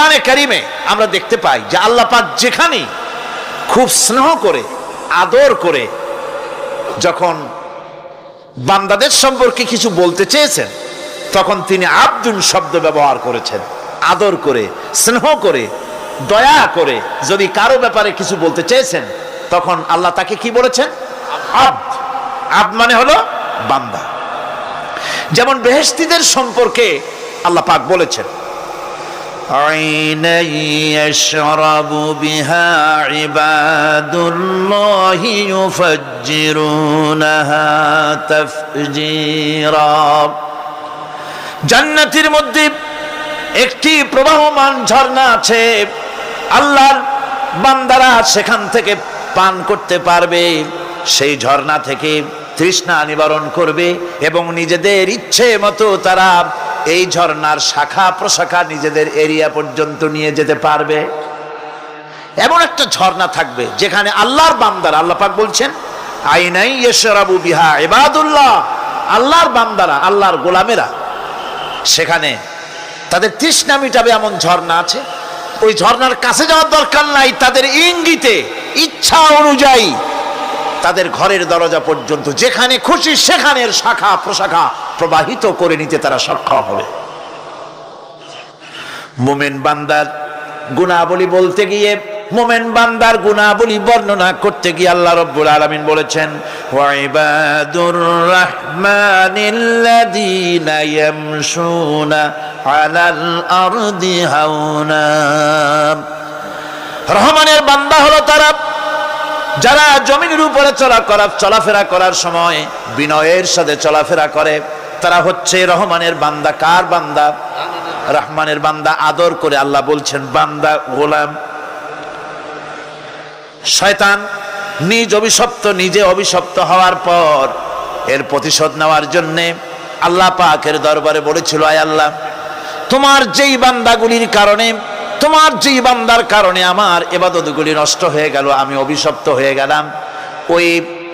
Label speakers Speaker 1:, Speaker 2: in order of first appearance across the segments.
Speaker 1: কোরআনে কারিমে আমরা দেখতে পাই যে আল্লাহ পাক যেখানে খুব স্নেহ করে আদর করে যখন বান্দাদের সম্পর্কে কিছু বলতে চেয়েছেন তখন তিনি আব্দুন শব্দ ব্যবহার করেছেন। আদর করে, স্নেহ করে, দয়া করে যদি কারো ব্যাপারে কিছু বলতে চেয়েছেন তখন আল্লাহ তাকে কি বলেছেন? আব্দ। আব্দ মানে হলো বান্দা। যেমন বেহেশতীদের সম্পর্কে আল্লাহ পাক বলেছেন,
Speaker 2: عينا يشرب بها عباد الله يفجرونها تفجيرا।
Speaker 1: জান্নাতের মধ্যে একটি প্রবাহমান ঝর্ণা আছে, আল্লাহর বান্দারা সেখান থেকে পান করতে পারবে। সেই ঝর্ণা থেকে তৃষ্ণা নিবারণ করবে এবং নিজেদের ইচ্ছে মতো তারা এই ঝর্ণার শাখা প্রশাখা নিজেদের এরিয়া পর্যন্ত নিয়ে যেতে পারবে। এমন একটা ঝর্ণা থাকবে যেখানে আল্লাহর বান্দারা, আল্লাহ পাক বলছেন আইনাই ইয়াশরাবু বিহা ইবাদুল্লাহ, আল্লাহর বান্দারা, আল্লাহর গোলামেরা সেখানে তাদের তৃষ্ণা মিটাবে এমন ঝর্ণা আছে। ওই ঝর্ণার কাছে যাওয়ার দরকার নাই, তাদের ইঙ্গিতে ইচ্ছা অনুযায়ী তাদের ঘরের দরজা পর্যন্ত যেখানে খুশি সেখানের শাখা প্রশাখা প্রবাহিত করে নিতে তারা সক্ষম হবে। মুমিন বান্দার গুণাবলী বলতে গিয়ে, মুমিন বান্দার গুণাবলী বর্ণনা করতে গিয়ে আল্লাহ রাব্বুল আলামিন বলেছেন, ওয়া ইবাদুর রাহমানিল্লাযীনা ইয়ামশুনা আলাল আরদি হাওনা। রহমানের বান্দা হলো তারা যারা জমিনের উপরে চলাফেরা করার সময় বিনয়ের সাথে চলাফেরা করে, তারা হচ্ছে রহমানের বান্দা। কার বান্দা? রহমানের বান্দা। আদর করে আল্লাহ বলছেন বান্দা, গোলাম। শয়তান নিজে অভিশপ্ত হওয়ার পর এর প্রতিশোধ নেওয়ার জন্যে আল্লাহ পাকের দরবারে বলেছিল, আয় আল্লাহ, তোমার যেই বান্দাগুলির কারণে, তোমার যেই বান্দার কারণে আমার ইবাদতগুলি নষ্ট হয়ে গেল, আমি অভিশপ্ত হয়ে গেলাম, ওই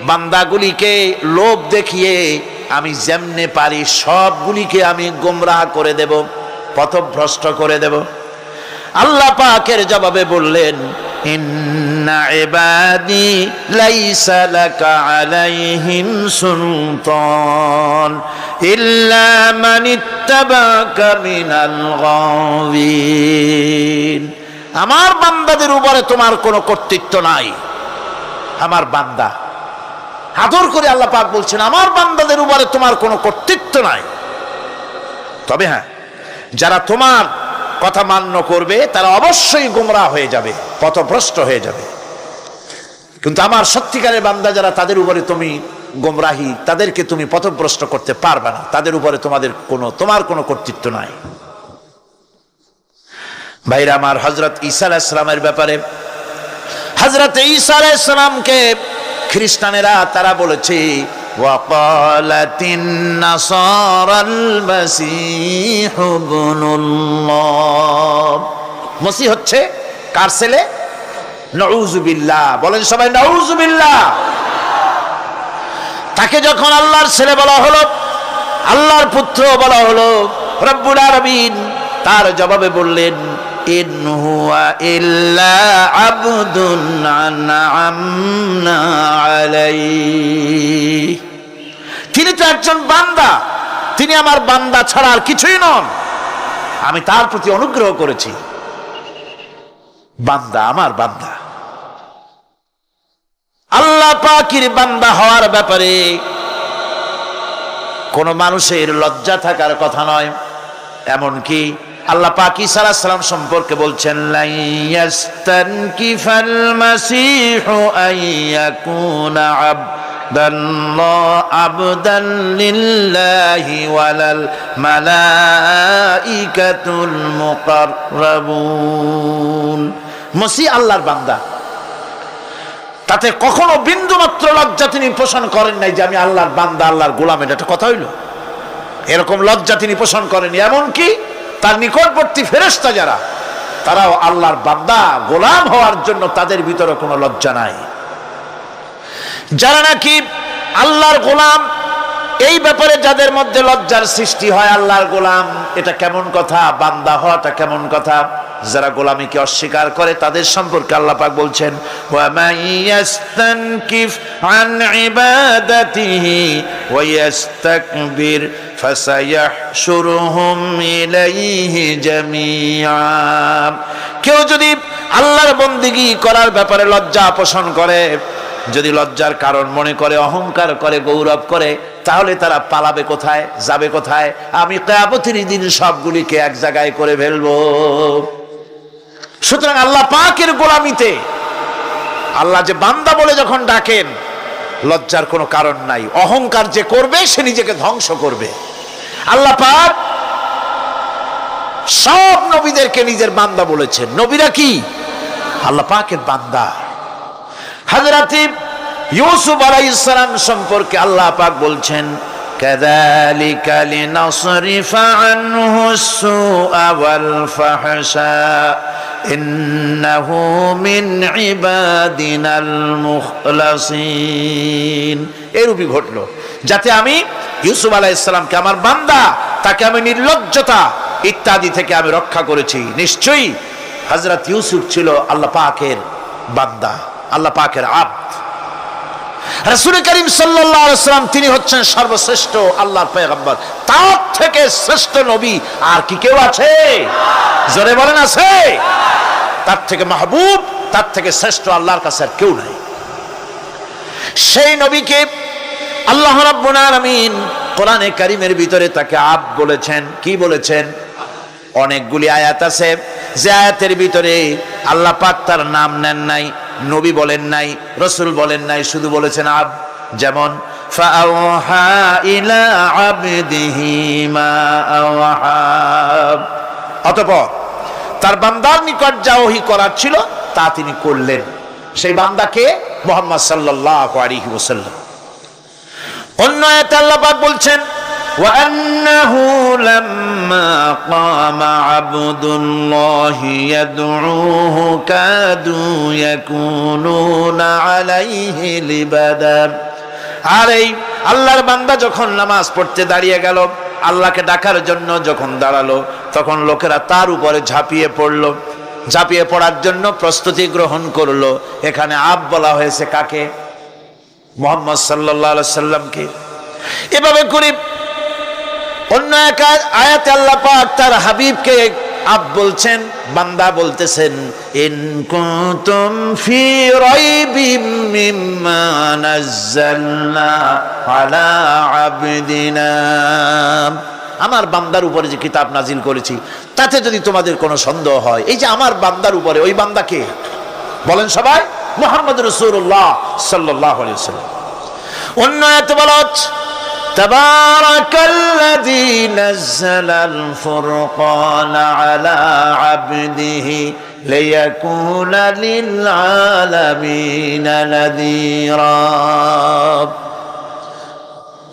Speaker 1: বান্দাগুলিকে লোভ দেখিয়ে আমি যেমনে পারি সবগুলিকে আমি গোমরাহ করে দেব, পথভ্রষ্ট করে দেব। আল্লাহ পাকের জবাবে বললেন, ইন্না ইবাদি লাইসা লাকা আলাইহিম সুলতান ইল্লা মান ইত্তাবাকা মিনাল গাওয়িন। আমার বান্দাদের উপরে তোমার কোনো কর্তৃত্ব নাই। আমার বান্দা, আদর করে আল্লাহ পাক বলছেন আমার বান্দাদের উপরে তোমার কোনো কর্তৃত্ব নাই। তবে হ্যাঁ, যারা তোমার কথা মান্য করবে তারা অবশ্যই গোমরাহ হয়ে যাবে, পথভ্রষ্ট হয়ে যাবে। কিন্তু আমার সত্যিকারের বান্দা যারা, তাদের উপরে তুমি গোমরাহি, তাদেরকে তুমি পথভ্রষ্ট করতে পারবে না, তাদের উপরে তোমার কোনো কর্তৃত্ব নাই। ভাইরা আমার, হযরত ঈসা আলাইহিস সালামের ব্যাপারে, হযরত ঈসা আলাইহিস সালামকে খ্রিস্টানেরা তারা বলেছে, ওয়াকালাতিন নাসারাল মাসীহু ইবনুল্লাহ। মসিহ হচ্ছে কার ছেলে? নাউযুবিল্লাহ। বলেন সবাই নাউযুবিল্লাহ। তাকে যখন আল্লাহর ছেলে বলা হলো, আল্লাহর পুত্র বলা হলো, রব্বুল আলামিন তার জবাবে বললেন, ইন হুয়া ইল্লা আবদুন আনআমনা আলাইহি। তিনি তো একজন বান্দা, তিনি আমার বান্দা ছাড়া আর কিছুই নন, আমি তার প্রতি অনুগ্রহ করেছি। বান্দা, আমার বান্দা। আল্লাহ পাকের বান্দা হওয়ার ব্যাপারে কোন মানুষের লজ্জা থাকার কথা নয়। এমনকি আল্লাহ পাক ঈসা আলাইহিস সালাম সম্পর্কে বলছেন, লা ইয়াস্তানকিফাল মাসীহু আইয়াকুনা আবদান লিল্লাহি ওয়ালাল মালাইকাতুল মুকাররাবুন। মসিহ আল্লাহর বান্দা, তাতে কখনো বিন্দু মাত্র লজ্জা তিনি পোষণ করেন নাই যে আমি আল্লাহর বান্দা, আল্লাহর গোলাম। এটা একটা কথা হইল? এরকম লজ্জা তিনি পোষণ করেনি। এমনকি তার নিকটবর্তী ফেরেশতা যারা, তারাও আল্লাহর বান্দা গোলাম হওয়ার জন্য তাদের ভিতরে কোনো লজ্জা নাই। যারা নাকি আল্লাহর গোলাম, এই ব্যাপারে যাদের মধ্যে লজ্জার সৃষ্টি হয়, আল্লাহর গোলাম এটা কেমন কথা, বান্দা হওয়াটা কেমন কথা। যারা গোলামীকে অস্বীকার করে তাদের সম্পর্কে আল্লাহ পাক বলছেন, ওয়া মাইয়াস্তানকিফ আন ইবাদাতিহি ওয়া ইস্তাকবির ফাসায়াহশুরুহুম ইলাইহি জামিআ। কেউ যদি আল্লাহর বন্দেগী করার ব্যাপারে লজ্জা পোষণ করে, যদি লজ্জার কারণ মনে করে, অহংকার করে, গৌরব করে, তাহলে তারা পালাবে কোথায়, যাবে কোথায়? আমি কিয়ামতের দিন সবগুলিকে এক জায়গায় করে ফেলবো। সুতরাং আল্লাহ পাকের গোলামিতে আল্লাহ যে বান্দা বলে যখন ডাকেন, লজ্জার কোনো কারণ নাই। অহংকার যে করবে সে নিজেকে ধ্বংস করবে। আল্লাহ পাক সব নবীদেরকে নিজের বান্দা বলেছেন। নবীরা কি আল্লাহ পাকের বান্দা। হযরত ইউসুফ আলাইহিস সালাম সম্পর্কে আল্লাহ পাক বলছেন, কাযালিকা লিনাসরিফা আনহু সুআ ওয়াল ফাহশা ইন্নাহু মিন ইবাদিনাল মুখলাসিন। এরূপই ঘটলো যাতে আমি ইউসুফ আলাইহিস সালামকে, আমার বান্দা, তাকে আমি নির্লজ্জতা ইত্যাদি থেকে আমি রক্ষা করেছি। নিশ্চয়ই হযরত ইউসুফ ছিল আল্লাহ পাকের বান্দা, আল্লাহ পাকের আব্দ। রাসূল করিম সাল্লাল্লাহু আলাইহি ওয়াসাল্লাম তিনি হচ্ছেন সর্বশ্রেষ্ঠ আল্লাহর পয়গম্বর। তার থেকে শ্রেষ্ঠ নবী আর কি কেউ আছে? জোরে বলেন, আছে? তার থেকে মাহবুব, তার থেকে শ্রেষ্ঠ আল্লাহর কাছে আর কেউ নাই। সেই নবীকে আল্লাহ রাব্বুল আলামিন কোরআনে কারীমের ভিতরে তাকে আব্দ বলেছেন। কি বলেছেন? অনেকগুলি আয়াত আছে যে আয়াতের ভিতরে আল্লাহ পাক তার নাম নেন নাই, নবী বলেন নাই, রাসূল বলেন নাই, শুধু বলেছেন আব্দ। যেমন ফাআওহা ইলা আবদিহি মা আওহা, অতঃপর তার বান্দার নিকট যা ওহী করার ছিল তা তিনি করলেন। সেই বান্দাকে মুহাম্মদ সাল্লাল্লাহু আলাইহি ওয়াসাল্লাম। অন্য আয়াতে আল্লাহ পাক বলছেন, وأنه لما قام عبد الله يدعوه كادوا يكونون عليه لبدا। আর এই আল্লাহর বান্দা যখন নামাজ পড়তে দাঁড়িয়ে গেল, আল্লাহকে ডাকার জন্য যখন দাঁড়ালো, তখন লোকেরা তার উপরে ঝাঁপিয়ে পড়লো। ঝাঁপিয়ে পড়ার জন্য প্রস্তুতি গ্রহণ করলো। এখানে আব বলা হয়েছে কাকে? মুহাম্মদ সাল্লাল্লাহু আলাইহি সাল্লামকে। এভাবে করে অন্য এক আয়াতে আল্লাহ পাক তার হাবিবকে আব বলছেন, বান্দা বলতেছেন, ইন কুনতুম ফি রাইবিম মিম্মা নাযালনা আলা আবদিনা। আমার বান্দার উপরে যে কিতাব নাজিল করেছি তাতে যদি তোমাদের কোনো সন্দেহ হয়, এই যে আমার বান্দার উপরে, ওই বান্দাকে বলেন সবাই, মুহাম্মদ রাসূলুল্লাহ সাল্লাল্লাহু আলাইহি ওয়াসাল্লাম। অন্য আয়াতে বলা হচ্ছে, তাবারাকাল্লাযী নাযালাল ফুরকানা আলা আবদিহি লিয়াকুনা লিল আলামিনা নাযীরা।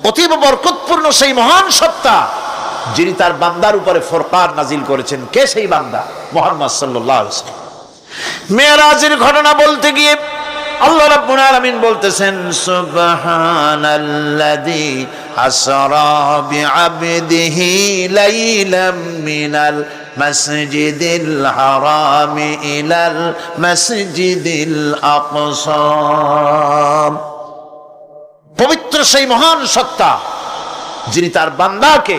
Speaker 1: অতীব বরকতপূর্ণ সেই মহান সত্তা যিনি তার বান্দার উপরে ফুরকান নাজিল করেছেন। কে সেই বান্দা? মুহাম্মদ সাল্লাল্লাহু আলাইহি ওয়াসাল্লাম। মেরাজের ঘটনা বলতে গিয়ে আল্লাহ রাব্বুল আলামিন বলতেছেন, সুবহানাল্লাযী আসরা বিআবদিহি লাইলাম মিনাল মাসজিদিল হারামি ইলাল মাসজিদিল আকসা। পবিত্র সেই মহান সত্তা যিনি তার বান্দাকে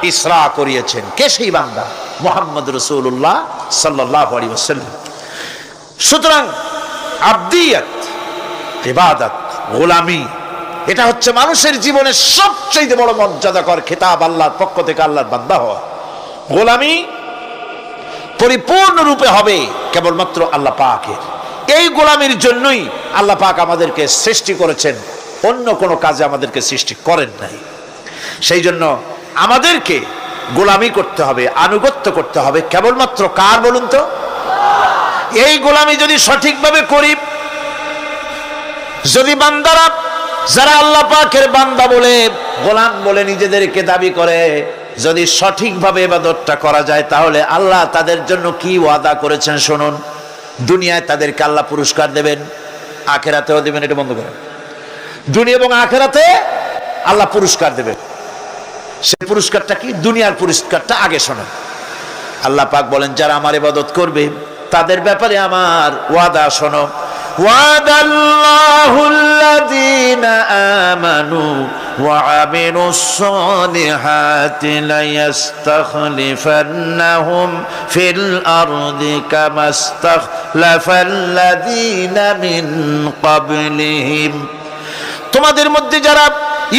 Speaker 1: ইসরা করিয়েছেন। কে সেই বান্দা? মুহাম্মদ রাসূলুল্লাহ সাল্লাল্লাহু আলাইহি ওয়াসাল্লাম। সুতরাং আবদিয়াত, ইবাদত, গোলামি, এটা হচ্ছে মানুষের জীবনের সবচেয়ে বড় মর্যাদাকর খেতাব আল্লাহর পক্ষ থেকে আল্লাহর বান্দা হওয়া। গোলামি পরিপূর্ণরূপে হবে কেবলমাত্র আল্লাহ পাকের। এই গোলামির জন্যই আল্লাহ পাক আমাদেরকে সৃষ্টি করেছেন, অন্য কোনো কাজে আমাদেরকে সৃষ্টি করেন নাই। সেই জন্য আমাদেরকে গোলামি করতে হবে, আনুগত্য করতে হবে কেবলমাত্র কার বলুন তো? এই গোলামি যদি সঠিকভাবে করি, যদি বান্দারা যারা আল্লাহ পাকের বান্দা বলে, গোলাম বলে নিজেদেরকে দাবি করে, যদি সঠিকভাবে ইবাদতটা করা যায়, তাহলে আল্লাহ তাদের জন্য কি ওয়াদা করেছেন শুনুন। দুনিয়ায় তাদেরকে আল্লাহ পুরস্কার দেবেন, আখিরাতেও দেবেন। এটা বন্ধ করেন। দুনিয়া এবং আখিরাতে আল্লাহ পুরস্কার দেবেন। সেই পুরস্কারটা কি? দুনিয়ার পুরস্কারটা আগে শোনেন। আল্লাহ পাক বলেন যারা আমার ইবাদত করবে তাদের ব্যাপারে আমার ওয়াদা শোনো। ওয়াদাল্লাহুল্লাযীনা আমানু ওয়া আমিলুস-সালিহাতি লায়াস্তাখলিফান্নাহুম ফিল আরদি কামাস্তাখলাফাল্লাযীনা মিন ক্বাবলিহিম। তোমাদের মধ্যে যারা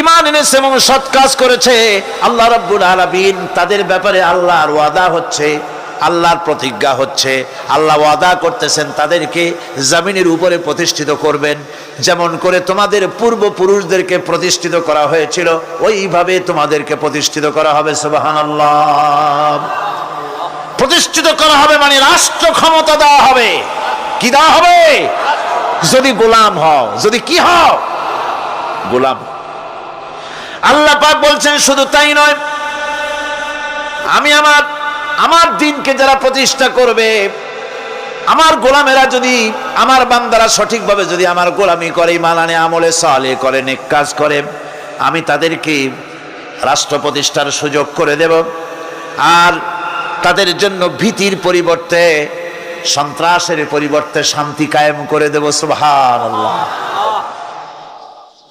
Speaker 1: ঈমান এনেছে এবং সৎ কাজ করেছে, আল্লাহ রাব্বুল আলামিন তাদের ব্যাপারে আল্লাহর ওয়াদা হচ্ছে, আল্লাহর প্রতিজ্ঞা হচ্ছে, আল্লাহ ওয়াদা করতেছেন তাদেরকে জমিনের উপরে প্রতিষ্ঠিত করবেন। যেমন করে তোমাদের পূর্বপুরুষদেরকে প্রতিষ্ঠিত করা হয়েছিল ওইভাবে তোমাদেরকে প্রতিষ্ঠিত করা হবে। সুবহানাল্লাহ। প্রতিষ্ঠিত করা হবে মানে রাষ্ট্র ক্ষমতা দেওয়া হবে। কি দেওয়া হবে? যদি গোলাম হও, যদি কি হও? গোলাম। আল্লাহ পাক বলছেন শুধু তাই নয়, আমি আমার দিনকে যারা প্রতিষ্ঠা করবে, আমার গোলামেরা যদি, আমার বান্দারা সঠিকভাবে যদি আমার গোলামি করে, ঈমান আনে, আমলে সালেহ করে, নেক কাজ করে, আমি তাদেরকে রাষ্ট্র প্রতিষ্ঠার সুযোগ করে দেব। আর তাদের জন্য ভীতির পরিবর্তে, সন্ত্রাসের পরিবর্তে শান্তি কায়েম করে দেব। সুবহানাল্লাহ।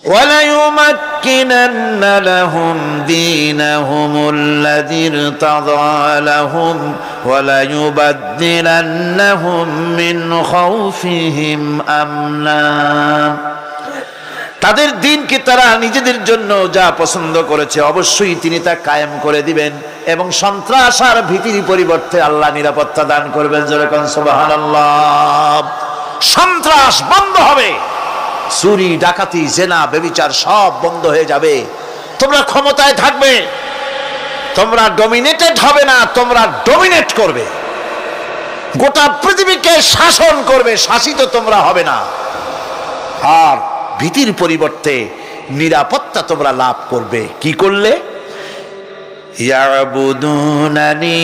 Speaker 1: وَلَيُمَكِّنَنَّ لَهُمْ دِينَهُمُ الَّذِي ارْتَضَىٰ لَهُمْ وَلَيُبَدِّلَنَّهُمْ مِنْ خَوْفِهِمْ أَمْنًا। তাদের দিনকে তারা নিজেদের জন্য যা পছন্দ করেছে অবশ্যই তিনি তা কায়েম করে দিবেন, এবং সন্ত্রাস আর ভীতির পরিবর্তে আল্লাহ নিরাপত্তা দান করবেন। যেরকম সুবহানাল্লাহ। সন্ত্রাস বন্ধ হবে, চুরি, ডাকাতি, জেনা, ব্যভিচার সব বন্ধ হয়ে যাবে। তোমরা ক্ষমতায় থাকবে, তোমরা ডমিনেটেড হবে না, তোমরা ডমিনেট করবে। গোটা পৃথিবীকে শাসন করবে, শাসিত তোমরা হবে না। আর ভীতির পরিবর্তে নিরাপত্তা তোমরা লাভ করবে। কি করলে? ইয়াবুদুনানি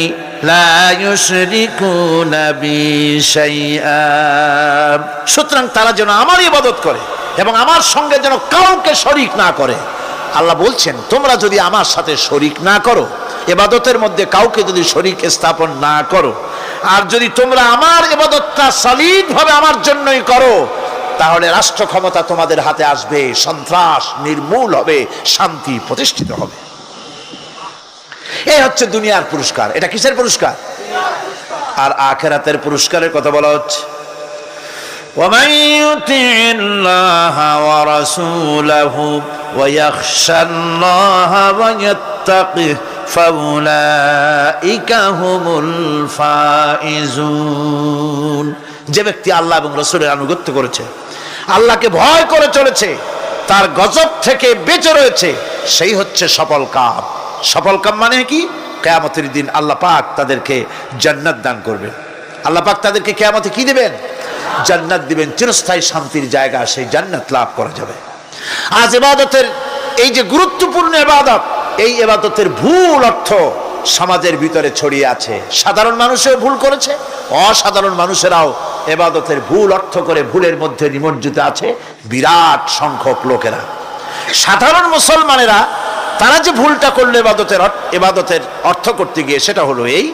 Speaker 1: লা ইউশরিকুনা বি শাইআ। সুতরাং তারা যেন আমার ইবাদত করে এবং আমার সঙ্গে যেন কাউকে শরীক না করে। আল্লাহ বলছেন তোমরা যদি আমার সাথে শরীক না করো, ইবাদতের মধ্যে কাউকে যদি শরীক স্থাপন না করো, আর যদি তোমরা আমার ইবাদতটা সলিডভাবে আমার জন্যই করো, তাহলে রাষ্ট্র ক্ষমতা তোমাদের হাতে আসবে, সন্ত্রাস নির্মূল হবে, শান্তি প্রতিষ্ঠিত হবে। এই হচ্ছে দুনিয়ার পুরস্কার। এটা কিসের পুরস্কার? আর আখিরাতের পুরস্কারের কথা বলা হচ্ছে। وَمَن يُطِعِ اللَّهَ وَرَسُولَهُ وَيَخْشَ اللَّهَ وَيَتَّقِهِ فَأُولَئِكَ هُمُ الْفَائِزُونَ। যে ব্যক্তি আল্লাহ এবং রাসূলের আনুগত্য করেছে, আল্লাহকে ভয় করে চলেছে, তার গজব থেকে বেঁচে রয়েছে, সেই হচ্ছে সফল কাম। সফল কাম মানে কি? কিয়ামতের দিন আল্লাহ পাক তাদেরকে জান্নাত দান করবেন। আল্লাহ পাক তাদেরকে কিয়ামতে কি দিবেন? জান্নাত দিবেন, চিরস্থায়ী শান্তির জায়গা, সেই জান্নাত লাভ করা যাবে। আজ ইবাদতের এই যে গুরুত্বপূর্ণ ইবাদত, এই ইবাদতের ভুল অর্থ সমাজের ভিতরে ছড়িয়ে আছে। সাধারণ মানুষও ভুল করেছে, অসাধারণ মানুষেরাও ইবাদতের ভুল অর্থ করে ভুলের মধ্যে নিমজ্জিত আছে বিরাট সংখ্যক লোকেরা। সাধারণ মুসলমানেরা তারা যে ভুলটা করলো ইবাদতের অর্থ করতে গিয়ে, সেটা হলো এই,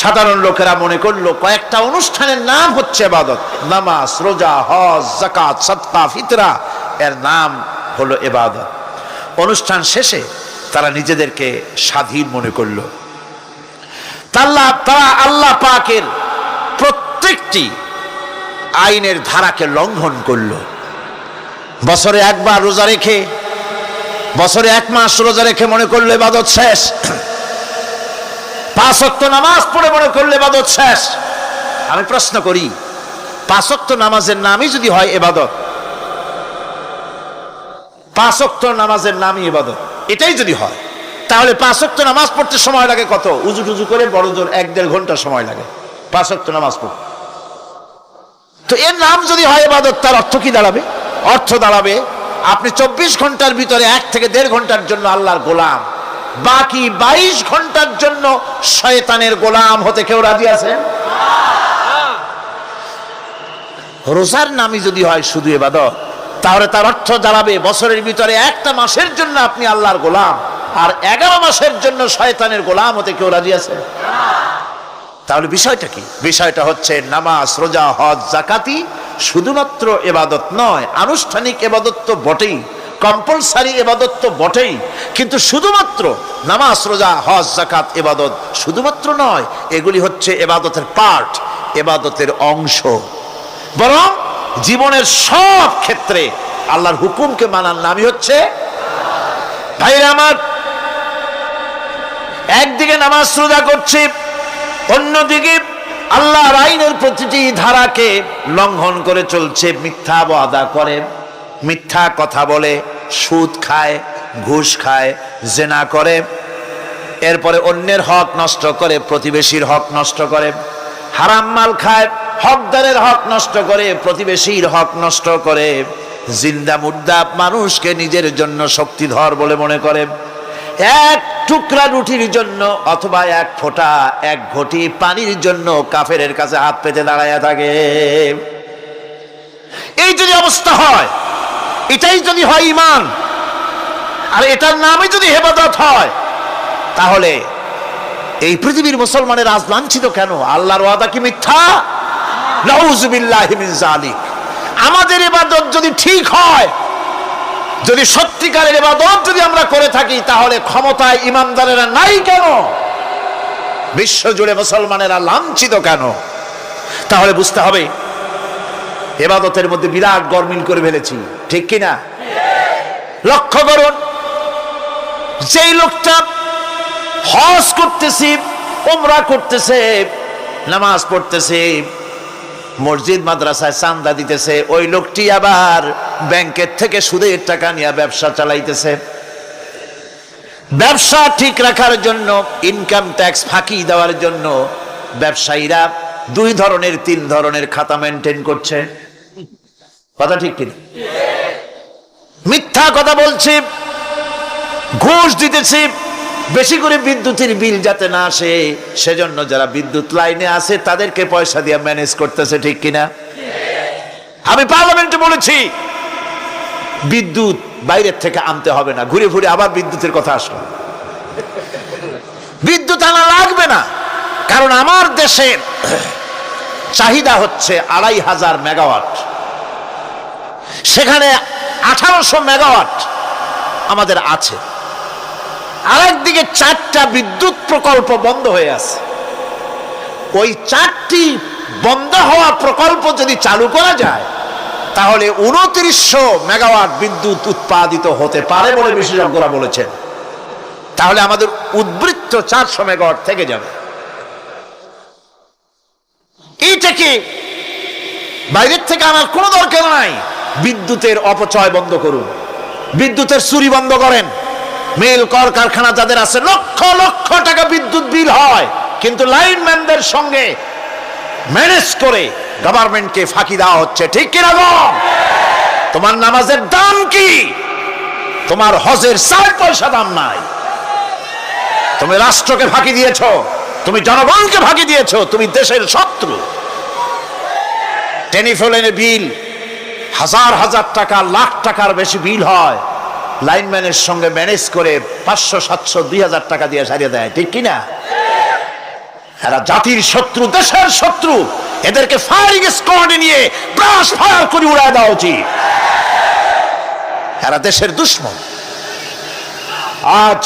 Speaker 1: সাধারণ লোকেরা মনে করলো কয়েকটা অনুষ্ঠানের নাম হচ্ছে ইবাদত। নামাজ, রোজা, হজ, যাকাত, সাদকা, ফিতরা, এর নাম হলো ইবাদত। অনুষ্ঠান শেষে তারা নিজেদেরকে স্বাধীন মনে করলো। তারা আল্লাহ পাকের প্রত্যেকটি আইনের ধারাকে লঙ্ঘন করলো। বছরে একবার রোজা রেখে, বছরে এক মাস রোজা রেখে মনে করলে ইবাদত শেষ। 5 ওয়াক্ত নামাজ পড়ে মনে করলে ইবাদত শেষ। আমি প্রশ্ন করি, 5 ওয়াক্ত নামাজের নামই যদি হয় ইবাদত, 5 ওয়াক্ত নামাজের নামই ইবাদত, এটাই যদি হয়, তাহলে 5 ওয়াক্ত নামাজ পড়তে সময় লাগে কত? উজু টুজু করে বড় জোর 1-1.5 ঘন্টা সময় লাগে 5 ওয়াক্ত নামাজ পড়তে। তো এর নাম যদি হয় ইবাদত, তার অর্থ কি দাঁড়াবে? অর্থ দাঁড়াবে আপনি 24 ঘন্টার ভিতরে 1 থেকে 1.5 ঘন্টার জন্য আল্লাহর গোলাম, বাকি 22 ঘন্টার জন্য শয়তানের গোলাম হতে কেউ রাজি আছে? রোজার নামই যদি হয় শুধু ইবাদত, তাহলে তার অর্থ দাঁড়াবে বছরের ভিতরে একটা মাসের জন্য আপনি আল্লাহর গোলাম, আর 11 মাসের জন্য শয়তানের গোলাম হতে কেউ রাজি আছে? তাহলে বিষয়টা কি? বিষয়টা হচ্ছে নামাজ, রোজা, হজ, যাকাতি শুধুমাত্র ইবাদত নয়, আনুষ্ঠানিক ইবাদত তো বটেই, কম্পালসারি ইবাদত তো বটেই, কিন্তু শুধুমাত্র নামাজ, রোজা, হজ, যাকাত ইবাদত শুধুমাত্র নয়, এগুলি হচ্ছে ইবাদতের পার্ট, ইবাদতের অংশ। বরং জীবনের সব ক্ষেত্রে আল্লাহর হুকুমকে মানার নামই হচ্ছে, ভাইরা আমার, একদিকে নামাজ রোজা করছি, অন্যদিকে আল্লাহর আইনের প্রতিটি ধারাকে লঙ্ঘন করে চলছে, মিথ্যা ওয়াদা করে, মিথ্যা কথা বলে, সুদ খায়, ঘুষ খায়, জেনা করে, এরপরে অন্যের হক নষ্ট করে, প্রতিবেশীর হক নষ্ট করে, হারাম মাল খায়, হকদারের হক নষ্ট করে, প্রতিবেশীর হক নষ্ট করে, জিন্দা মুর্দা মানুষকে নিজের জন্য শক্তিধর বলে মনে করে, এক টুকরা রুটির জন্য অথবা এক ফোঁটা, এক ঘটি পানির জন্য কাফেরের কাছে হাত পেতে দাঁড়ায় থাকে। এই যদি অবস্থা হয়, এটাই যদি হয় ঈমান, আর এটার নামে যদি ইবাদত হয়, তাহলে এই পৃথিবীর মুসলমানের আজ লাঞ্ছিত কেন? আল্লাহর ওয়াদা কি মিথ্যা? নাউযুবিল্লাহি মিন যালিক। আমাদের ইবাদত যদি ঠিক হয়, যদি সত্যিকারের ইবাদত যদি আমরা করে থাকি, তাহলে ক্ষমতায় ইমানদারেরা নাই কেন? বিশ্বজুড়ে মুসলমানেরা লাঞ্ছিত কেন? তাহলে বুঝতে হবে ইবাদতের মধ্যে বিরাট গরমিল করে ফেলেছি, ঠিক কিনা? লক্ষ্য করুন, যেই লোকটা হজ করতেছে, উমরা করতেছে, নামাজ পড়তেছে, মসজিদ মাদ্রাসায় চান্দা দিতেছে, ওই লোকটি আবার ব্যাংকের থেকে সুদের টাকা নিয়ে ব্যবসা চালাইতেছে। ব্যবসা ঠিক রাখার জন্য, ইনকাম ট্যাক্স ফাঁকি দেওয়ার জন্য ব্যবসায়ীরা 2 ধরনের 3 ধরনের খাতা মেনটেন করছে। কথা ঠিক কিনা? মিথ্যা কথা বলছি, ঘুষ দিতেছি, বেশি করে বিদ্যুতের বিল যাতে না আসে সেজন্য যারা বিদ্যুৎ লাইনে আছে তাদেরকে পয়সা দিয়ে ম্যানেজ করতেছে, ঠিক কিনা? আমি পার্লামেন্টে বলেছি বিদ্যুৎ বাইরের থেকে আনতে হবে না, ঘুরে ঘুরে আবার বিদ্যুতের কথা আসলো। বিদ্যুৎ আনা লাগবে না, কারণ আমার দেশের চাহিদা হচ্ছে 2500 মেগাওয়াট, সেখানে 1800 মেগাওয়াট আমাদের আছে। আরেকদিকে 4টা বিদ্যুৎ প্রকল্প বন্ধ হয়ে আছে। ওই 4টি বন্ধ হওয়া প্রকল্প যদি চালু করা যায়, তাহলে 2900 মেগাওয়াট বিদ্যুৎ উৎপাদিত হতে পারে বলে বিশেষজ্ঞরা বলেছেন। তাহলে আমাদের উদ্বৃত্ত 400 মেগাওয়াট থেকে যাবে। এইটাকে বাইরের থেকে আনার কোনো দরকার নাই। বিদ্যুতের অপচয় বন্ধ করুন, বিদ্যুতের চুরি বন্ধ করেন। মিল কল কারখানা যাদের আছে, লক্ষ লক্ষ টাকা বিদ্যুৎ বিল হয়, কিন্তু লাইনম্যানদের সঙ্গে ম্যানেজ করে গভর্নমেন্টকে ফাঁকি দেওয়া হচ্ছে, ঠিক কিনা গো? তোমার নামাজের দাম কি? তোমার হজের 4 পয়সা দাম নাই। তুমি রাষ্ট্রকে ফাঁকি দিয়েছো, তুমি জনগণকে ফাঁকি দিয়েছো, তুমি দেশের শত্রু। টেলিফোনের বিল হাজার হাজার টাকা, লাখ টাকার বেশি বিল হয়, লাইনম্যানের সঙ্গে ম্যানেজ করে 500, 700, 2000 টাকা দিয়ে সারিয়ে দেয়, ঠিক কিনা? এরা জাতির শত্রু, দেশের শত্রু। এদেরকে ফায়ারিং স্কোয়াডে নিয়ে ব্রাশ ফায়ার করে উড়ায় দেওয়া উচিত। এরা দেশের দুশ্মন। আজ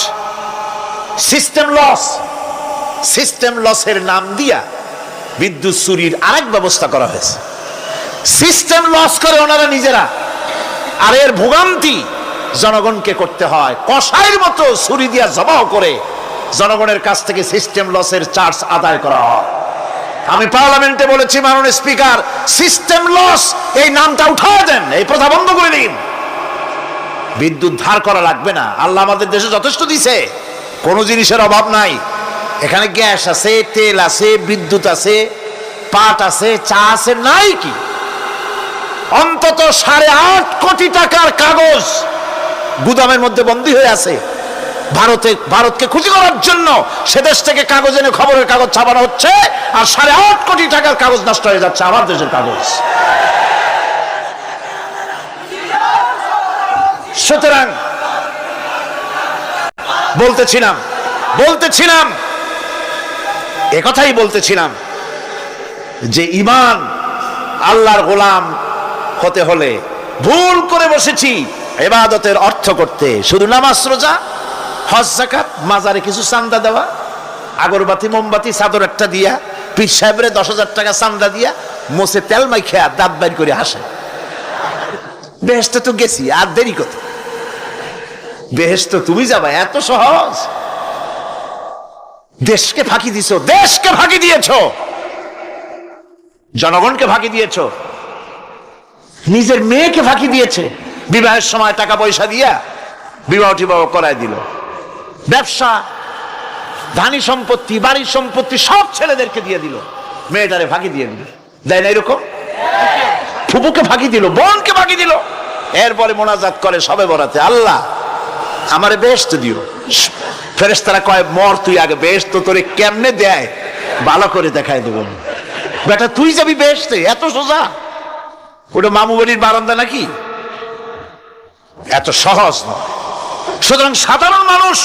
Speaker 1: সিস্টেম লসের নাম দিয়া বিদ্যুৎ চুরির আরেক ব্যবস্থা করা হয়েছে। সিস্টেম লস করে ওনারা নিজেরা, আর এর ভোগান্তি জনগণকে করতে হয়। কসাইয়ের মতো ছুরি দিয়া জবাও করে জনগণের কাছ থেকে সিস্টেম লসের চার্জ আদায় করা হয়। আমি পার্লামেন্টে বলেছি, মাননীয় স্পিকার, সিস্টেম লস এই নামটা উঠায় দেন, এই প্রথা বন্ধ করে দিন। বিদ্যুৎ ধার করা লাগবে না, আল্লাহ আমাদের দেশে যথেষ্ট দিছে, কোনো জিনিসের অভাব নাই। এখানে গ্যাস আছে, তেল আছে, বিদ্যুৎ আছে, পাট আছে, চা আছে, নাই কি? অন্তত 8.5 কোটি টাকার কাগজ গুদামের মধ্যে বন্দী হয়ে আছে। ভারতকে খুশি করার জন্য সে দেশ থেকে কাগজ এনে খবরের কাগজ ছাপানো হচ্ছে, আর 8.5 কোটি টাকার কাগজ নষ্ট হয়ে যাচ্ছে, আমার দেশের কাগজ। সুতরাং বলতেছিলাম একথাই বলতেছিলাম যে ঈমান আল্লাহর গোলাম হতে হলে ভুল করে বসেছি ইবাদতের অর্থ করতে, শুধু নামাজ রোজা হজ যাকাত মাজারে কিছু চান্দা দেওয়া, আগরবাতি মোমবাতি চাদর একটা দিয়া পীর সাহেবের 10,000 টাকা চান্দা দিয়া মোছে তেল মাইখা দাঁত বাইর করে হাসে। বেহেশতে তো গেছি, আর দেরি কত? বেহেশতে তুমি যাবা, এত সহজ? দেশকে ফাঁকি দিছো, দেশকে ফাঁকি দিয়েছো, জনগণকে ফাঁকি দিয়েছো, নিজের মেয়েকে ফাঁকি দিয়েছে, বিবাহের সময় টাকা পয়সা দিয়া বিবাহ টিবাহ করায় দিল, ব্যবসা ধানি সম্পত্তি বাড়ির সম্পত্তি সব ছেলেদেরকে দিয়ে দিল, মেয়েটারে ফাঁকি দিয়ে দিল, দেয় না এরকম? ফুপুকে ফাঁকি দিল, বোনকে ফাঁকি দিল, এরপরে মোনাজাত করে সবে বরাতে, আল্লাহ আমারে বেহেশত দিও। ফেরেশতারা কয় মর তুই আগে, বেহেশত তোরে কেমনে দেয় ভালো করে দেখায় দেব। বেটা তুই যাবি বেহেশতে, এত সোজা? ওটা মামু বাড়ির বারান্দা নাকি? এত সহজ নয়। সুতরাং সাধারণ মানুষ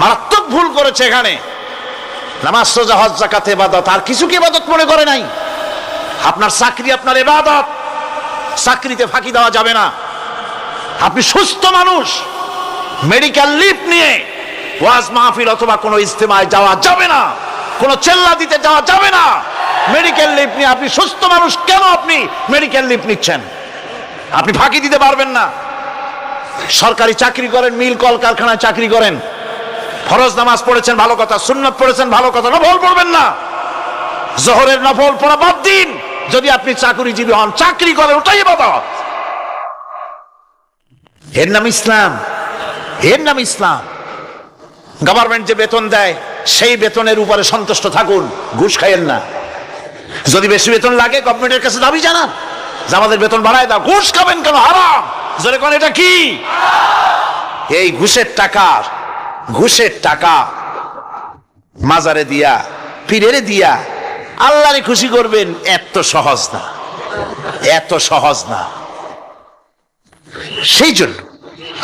Speaker 1: মারাত্মক ভুল করেছে এখানে। নামাজ রোজা হজ যাকাত ইবাদত, আর কিছু কি ইবাদত মনে করে নাই? আপনার চাকরি আপনার ইবাদত, চাকরিতে ফাঁকি দেওয়া যাবে না। আপনি সুস্থ মানুষ, মেডিকেল লিভ নিয়ে ওয়াজ মাহফিল অথবা কোনো ইজতেমায় যাওয়া যাবে না, কোনো চেল্লা দিতে যাওয়া যাবে না। মেডিকেল লিভ নিয়ে আপনি সুস্থ মানুষ, কেন আপনি মেডিকেল লিভ নিচ্ছেন? আপনি ফাঁকি দিতে পারবেন না। সরকারি চাকরি করেন, মিল কল কারখানায় চাকরি করেন, ফরজ নামাজ পড়েছেন ভালো কথা, সুন্নাত পড়েছেন ভালো কথা, নফল পড়বেন না। জোহরের নফল পড়া বাদ দিন। যদি আপনি চাকরিজীবী হন, চাকরি করেন, ওটাই ইবাদত। এর নাম ইসলাম, এর নাম ইসলাম। গভর্নমেন্ট যে বেতন দেয় সেই বেতনের উপরে সন্তুষ্ট থাকুন, ঘুষ খাইয়েন না। যদি বেশি বেতন লাগে গভর্নমেন্টের কাছে দাবি জানান যে আমাদের বেতন বাড়ায় দাও। ঘুষ খাবেন কেন? হারাম। জোরে কোন এটা কি? এই ঘুষের টাকা মাজারে দিয়া পীরেরে দিয়া আল্লাহরে খুশি করবেন, এত সহজ না, এত সহজ না। সেই জন্য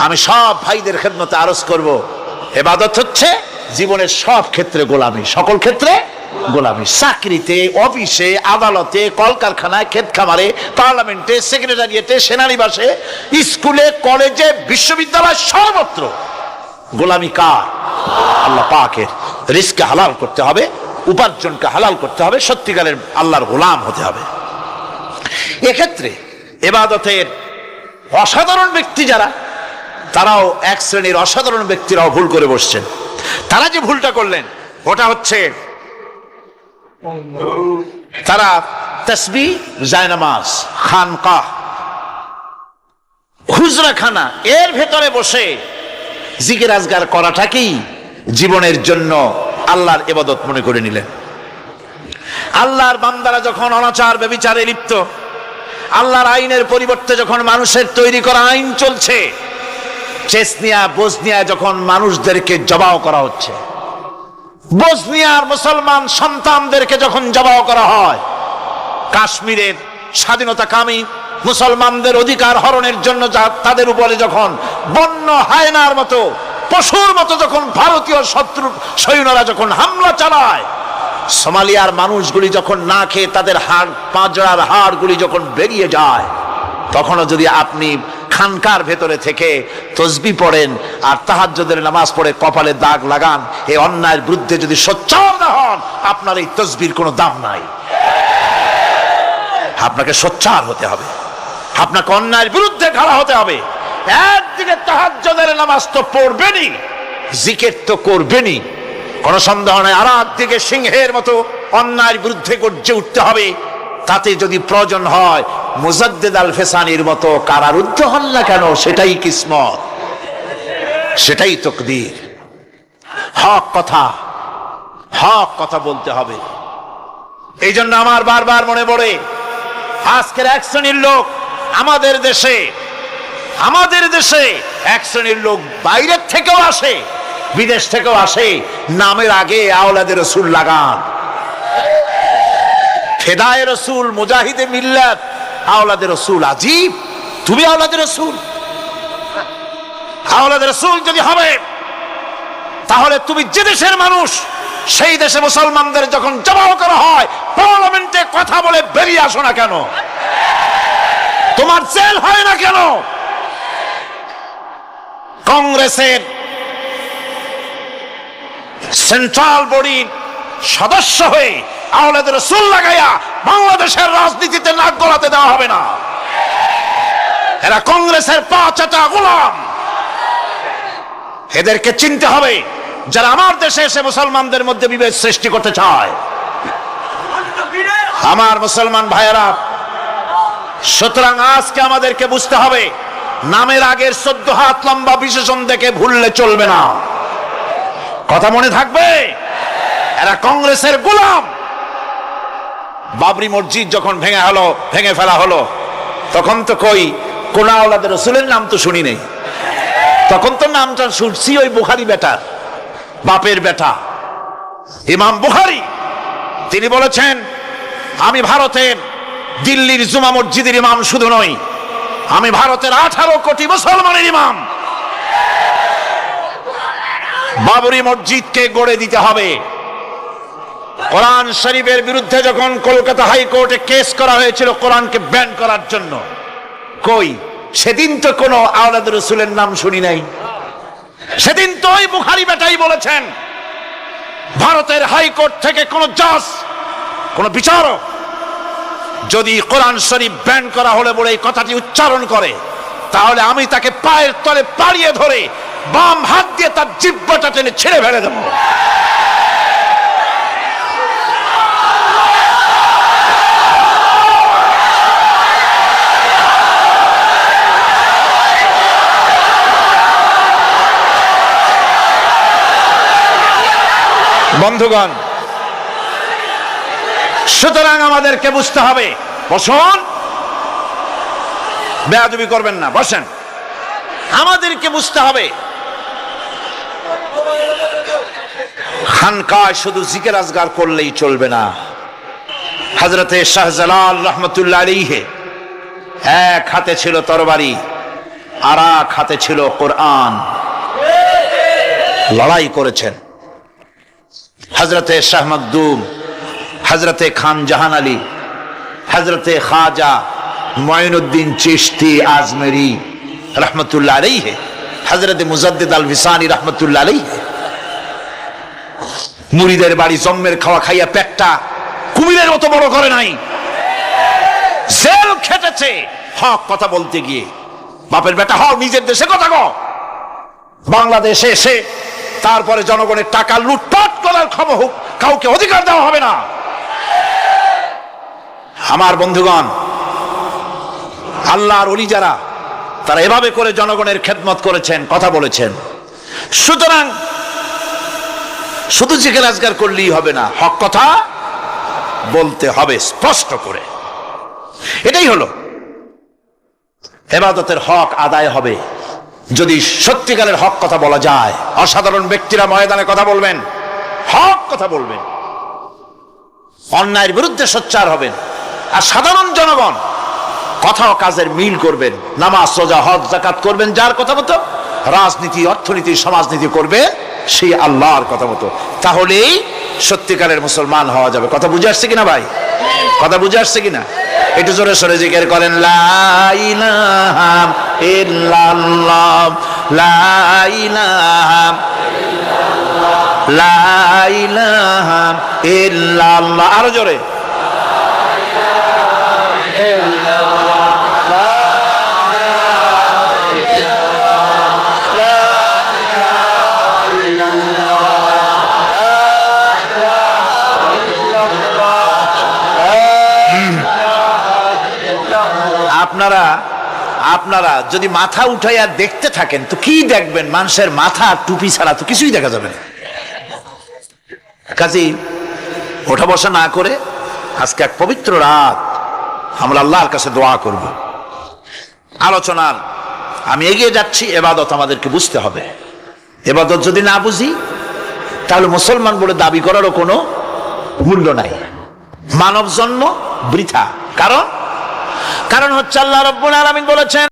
Speaker 1: আমি সব ভাইদের খেদমতে আরজ করব, ইবাদত হচ্ছে জীবনের সব ক্ষেত্রে গোলামি, সকল ক্ষেত্রে গোলামি। চাকরিতে, অফিসে, আদালতে, কলকারখানায়, ক্ষেত খামারে, পার্লামেন্টে, সেক্রেটারিয়েটে, সেনানিবাসে, স্কুলে, কলেজে, বিশ্ববিদ্যালয়, সর্বত্র গোলামি কার? আল্লাহ পাকের। রিজকে হালাল করতে হবে, উপার্জনকে হালাল করতে হবে, সত্যিকারের আল্লাহর গোলাম হতে হবে। এক্ষেত্রে ইবাদতের অসাধারণ ব্যক্তি যারা, তারাও এক শ্রেণীর অসাধারণ ব্যক্তিরাও ভুল করে বসছেন। তারা যে ভুলটা করলেন ওটা হচ্ছে তারা তাসবিহ, জায়নামাজ, খানকাহ, হুজরাখানা এর ভেতরে বসে জিকির আজগার করাটাকেই জীবনের জন্য আল্লাহর ইবাদত মনে করে নিলেন। আল্লাহর বান্দারা যখন অনাচার ব্যভিচারে লিপ্ত, আল্লাহর আইনের পরিবর্তে যখন মানুষের তৈরি করা আইন চলছে, চেচনিয়া বসনিয়া যখন মানুষদেরকে জবাও করা হচ্ছে, বসনিয়ার মুসলমান সন্তানদেরকে যখন জবাও করা হয়, কাশ্মীরের স্বাধীনতাকামী মুসলমানদের অধিকার হরণের জন্য তাদের উপরে যখন বন্য হায়নার মতো, পশুর মতো যখন ভারতীয় শত্রু সৈন্যরা যখন হামলা চালায়, সোমালিয়ার মানুষগুলি যখন না খেয়ে তাদের হাড়, পাঁজরার হাড়গুলি যখন বেরিয়ে যায়, তখনও যদি আপনি খানকার ভেতরে থেকে তসবিহ পড়েন আর তাহাজ্জুদের নামাজ পড়ে কপালে দাগ লাগান, এই অন্যায়ের বিরুদ্ধে যদি সোচ্চার না হন, আপনার এই তসবির কোনো দাম নাই। আপনাকে সোচ্চার হতে হবে, আপনাকে অন্যায়ের বিরুদ্ধে খাড়া হতে হবে। একদিকে তাহাজ্জুদের নামাজ তো পড়বেনই, জিকির তো করবেনই, কোন সন্দেহ নাই। আর একদিকে সিংহের মতো অন্যায়ের বিরুদ্ধে গর্জে উঠতে হবে। তাতে যদি প্রয়োজন হয় মুজাদ্দিদ আল ফেসানির মতো কারারুদ্ধ হন না কেন, সেটাই কিসমত, সেটাই তকদির। হক কথা বলতে হবে। এই জন্য আমার বারবার মনে পড়ে আজকের এক শ্রেণীর লোক আমাদের দেশে এক শ্রেণীর লোক বাইরের থেকেও আসে, বিদেশ থেকেও আসে, নামের আগে আওলাদে রসুল লাগান। ফেদায়ে রসুল, মুজাহিদে মিল্লাত, আওলাদে রসুল। আজীব, তুমি আওলাদে রসুল? আওলাদে রসুল যদি হবে তাহলে তুমি যে দেশের মানুষ সেই দেশে মুসলমানদের যখন জবাই করা হয়, পার্লামেন্টে কথা বলে বেরিয়ে আসো না কেন? তোমার জেল হয় না কেন? কংগ্রেসের সেন্ট্রাল বডির সদস্য হয়ে আওলাদের রাসূল লাগাইয়া বাংলাদেশের রাজনীতিতে নাক গলাতে দেওয়া হবে না। এরা কংগ্রেসের পা চাটা গোলাম। এদেরকে চিনতে হবে, যারা আমার দেশে এসে মুসলমানদের মধ্যে বিভেদ সৃষ্টি করতে চায়। আমার মুসলমান ভাইয়েরা, সুতরাং আজকে আমাদেরকে বুঝতে হবে, নামের আগের 14 হাত লম্বা বিশেষণ দেখে ভুললে চলবে না। কথা মনে থাকবে? এরা কংগ্রেসের গোলাম। বাবরি মসজিদ যখন ভেঙে ফেলা হলো, তখন তো কই কোন আওলাদের রাসূলের নাম তো শুনি নেই। তখন তো নামটা শুনছি ওই বুখারী বেটার, বাপের বেটা ইমাম বুখারী। তিনি বলেছেন, আমি ভারতের দিল্লির জুমা মসজিদের ইমাম শুধু নই, আমি ভারতের 18 কোটি মুসলমানের ইমাম। বাবরি মসজিদকে গড়ে দিতে হবে। কোরআন শরীফের বিরুদ্ধে যখন কলকাতা হাইকোর্টে কেস করা হয়েছিল কোরআনকে ব্যান করার জন্য, কই সেদিন তো কোনো আওলাদ রাসূলের নাম শুনি নাই। সেদিন তো ওই বুখারী বেটাই বলেছেন, ভারতের হাইকোর্ট থেকে কোন জাজ, কোন বিচারক যদি কোরআন শরীফ ব্যান করা হলে বলে এই কথাটি উচ্চারণ করে, তাহলে আমি তাকে পায়ের তলে পাড়িয়ে ধরে বাম হাত দিয়ে তার জিহ্বাটা টেনে ছেড়ে ফেলে দেব। বন্ধুগণ, সুতরাং আমাদেরকে বুঝতে হবে, বসুন, বেয়াদবি করবেন না, বসেন। আমাদেরকে বুঝতে হবে, খানকায় শুধু জিকির আজগার করলেই চলবে না। হযরতে শাহজালাল রহমতুল্লাহ আলাইহি এক হাতে ছিল তরবারি, আর এক হাতে ছিল কোরআন। লড়াই করেছেন। হযরতে শাহ মখদুম, হযরতে খান জাহান আলী, হযরতে খাজা মুঈনুদ্দিন চিশতি আজমেরি রহমতুল্লাহ আলাইহি, হযরতে মুজাদ্দিদ আল ভিসানি রহমতুল্লাহ আলাইহি। মুরিদের বাড়ি জম্মের খাওয়া খাইয়া পেটটা কুমিরের মতো বড় করে নাই। জেল খেটেছে হক কথা বলতে গিয়ে। বাপের বেটা হও, নিজের দেশে কথা কও। বাংলাদেশে এসে তারপরে জনগণের টাকা লুটপাট করার ক্ষমতা হোক, কাউকে অধিকার দেওয়া হবে না। আমার বন্ধুগণ, আল্লাহর ওলি যারা, তারা এভাবে করে জনগণের খেদমত করেছেন, কথা বলেছেন। সুতরাং শুধু জিকির আজগার করলেই হবে না, হক কথা বলতে হবে স্পষ্ট করে। এটাই হলো ইবাদতের হক আদায় হবে যদি সত্যিকারের হক কথা বলা যায়। অসাধারণ ব্যক্তিরা ময়দানে কথা বলবেন, হক কথা বলবেন, অন্যায়ের বিরুদ্ধে সোচ্চার হবেন। আর সাধারণ জনগণ কথা ও কাজের মিল করবেন, নামাজ রোজা হজ যাকাত করবেন যার কথা মতো, রাজনীতি অর্থনীতি সমাজনীতি করবে সেই আল্লাহর কথা মতো। তাহলেই সত্যিকারের মুসলমান হওয়া যাবে। কথা বুঝে আসছে কিনা ভাই? কথা বুঝে আসছে কিনা? একটু জোরে সরে জিকির করেন, লা ইলাহা ইল্লাল্লাহ, লা ইলাহা ইল্লাল্লাহ, লা ইলাহা ইল্লাল্লাহ। আরো জোরে, আপনারা যদি মাথা উঠাইয়া দেখতে থাকেন তো কি দেখবেন? মানুষের মাথা টুপি ছাড়া তো কিছুই দেখা যাবে না। কাজেই ওঠা বসা না করে আজকে এক পবিত্র রাত আমরা আল্লাহর কাছে দোয়া করব। আলোচনার আমি এগিয়ে যাচ্ছি। ইবাদত আমাদেরকে বুঝতে হবে। ইবাদত যদি না বুঝি তাহলে মুসলমান বলে দাবি করারও কোনো মূল্য নাই। মানব জন্ম বৃথা। কারণ হচ্ছে আল্লাহ রাব্বুল আলামিন বলেছেন,